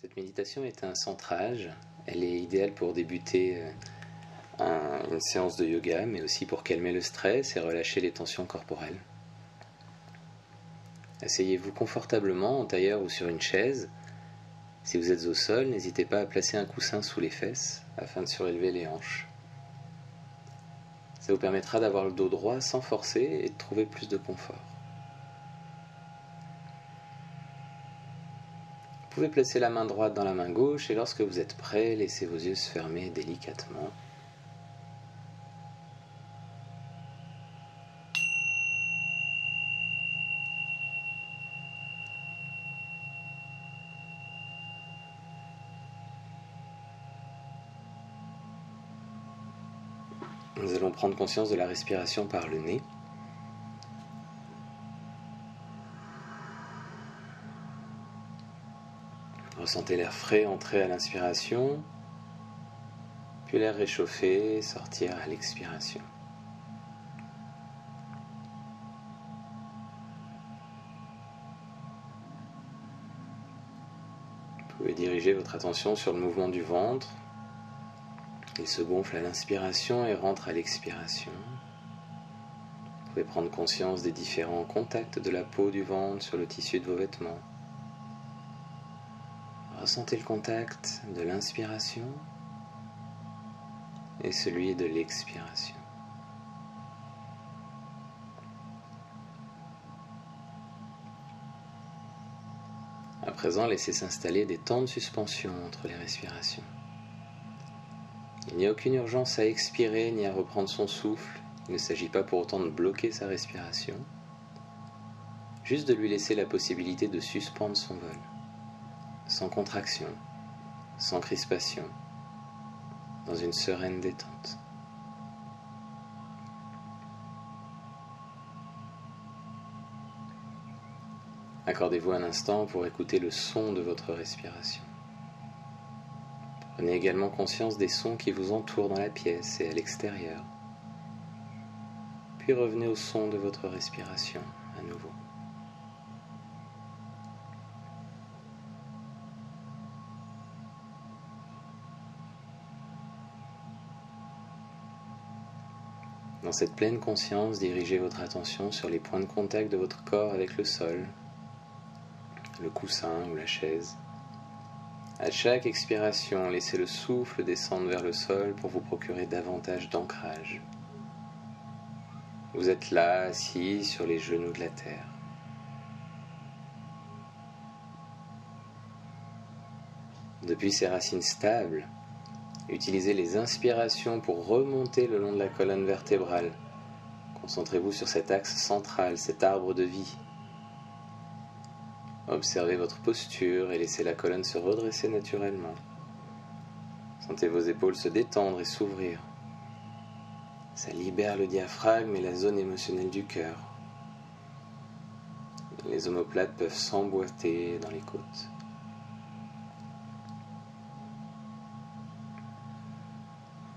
Cette méditation est un centrage. Elle est idéale pour débuter une séance de yoga, mais aussi pour calmer le stress et relâcher les tensions corporelles. Asseyez-vous confortablement en tailleur ou sur une chaise. Si vous êtes au sol, n'hésitez pas à placer un coussin sous les fesses afin de surélever les hanches. Ça vous permettra d'avoir le dos droit sans forcer et de trouver plus de confort. Vous pouvez placer la main droite dans la main gauche et lorsque vous êtes prêt, laissez vos yeux se fermer délicatement. Nous allons prendre conscience de la respiration par le nez. Ressentez l'air frais entrer à l'inspiration, puis l'air réchauffé sortir à l'expiration. Vous pouvez diriger votre attention sur le mouvement du ventre. Il se gonfle à l'inspiration et rentre à l'expiration. Vous pouvez prendre conscience des différents contacts de la peau du ventre sur le tissu de vos vêtements. Ressentez le contact de l'inspiration et celui de l'expiration. À présent, laissez s'installer des temps de suspension entre les respirations. Il n'y a aucune urgence à expirer ni à reprendre son souffle. Il ne s'agit pas pour autant de bloquer sa respiration, juste de lui laisser la possibilité de suspendre son vol, sans contraction, sans crispation, dans une sereine détente. Accordez-vous un instant pour écouter le son de votre respiration. Prenez également conscience des sons qui vous entourent dans la pièce et à l'extérieur. Puis revenez au son de votre respiration à nouveau. Dans cette pleine conscience, dirigez votre attention sur les points de contact de votre corps avec le sol, le coussin ou la chaise. À chaque expiration, laissez le souffle descendre vers le sol pour vous procurer davantage d'ancrage. Vous êtes là, assis sur les genoux de la terre. Depuis ces racines stables, utilisez les inspirations pour remonter le long de la colonne vertébrale. Concentrez-vous sur cet axe central, cet arbre de vie. Observez votre posture et laissez la colonne se redresser naturellement. Sentez vos épaules se détendre et s'ouvrir. Ça libère le diaphragme et la zone émotionnelle du cœur. Les omoplates peuvent s'emboîter dans les côtes.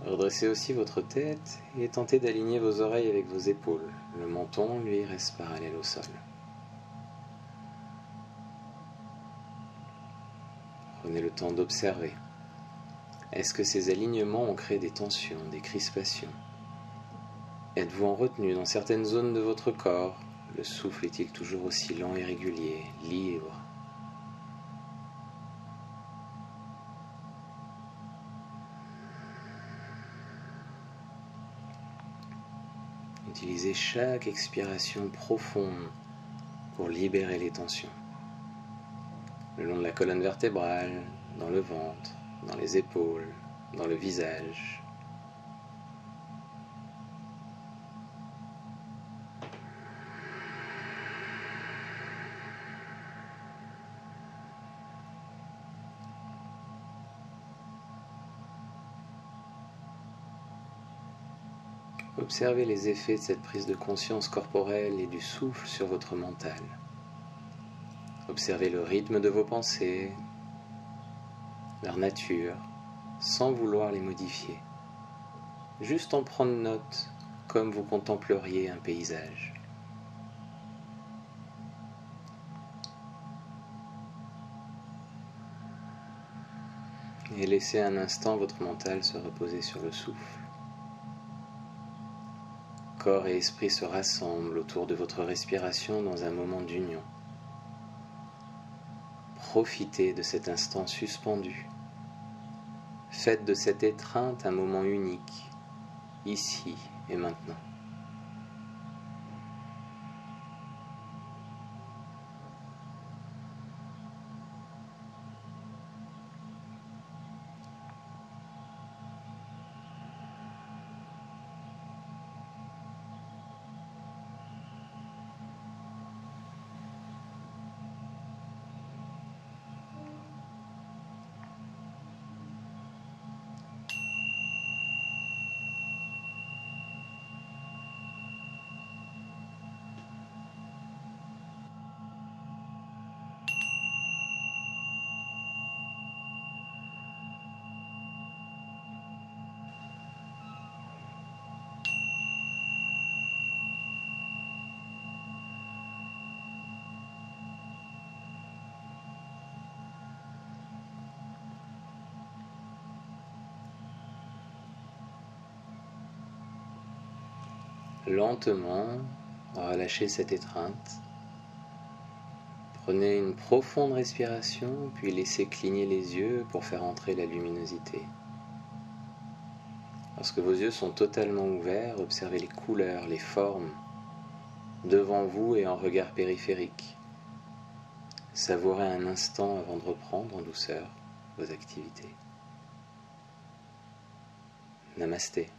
Redressez aussi votre tête et tentez d'aligner vos oreilles avec vos épaules. Le menton, lui, reste parallèle au sol. Prenez le temps d'observer. Est-ce que ces alignements ont créé des tensions, des crispations ? Êtes-vous en retenue dans certaines zones de votre corps ? Le souffle est-il toujours aussi lent et régulier, libre ? Utilisez chaque expiration profonde pour libérer les tensions. Le long de la colonne vertébrale, dans le ventre, dans les épaules, dans le visage. Observez les effets de cette prise de conscience corporelle et du souffle sur votre mental. Observez le rythme de vos pensées, leur nature, sans vouloir les modifier. Juste en prendre note, comme vous contempleriez un paysage. Et laissez un instant votre mental se reposer sur le souffle. Corps et esprit se rassemblent autour de votre respiration dans un moment d'union. Profitez de cet instant suspendu. Faites de cette étreinte un moment unique, ici et maintenant. Lentement, relâchez cette étreinte. Prenez une profonde respiration, puis laissez cligner les yeux pour faire entrer la luminosité. Lorsque vos yeux sont totalement ouverts, observez les couleurs, les formes, devant vous et en regard périphérique. Savourez un instant avant de reprendre en douceur vos activités. Namasté.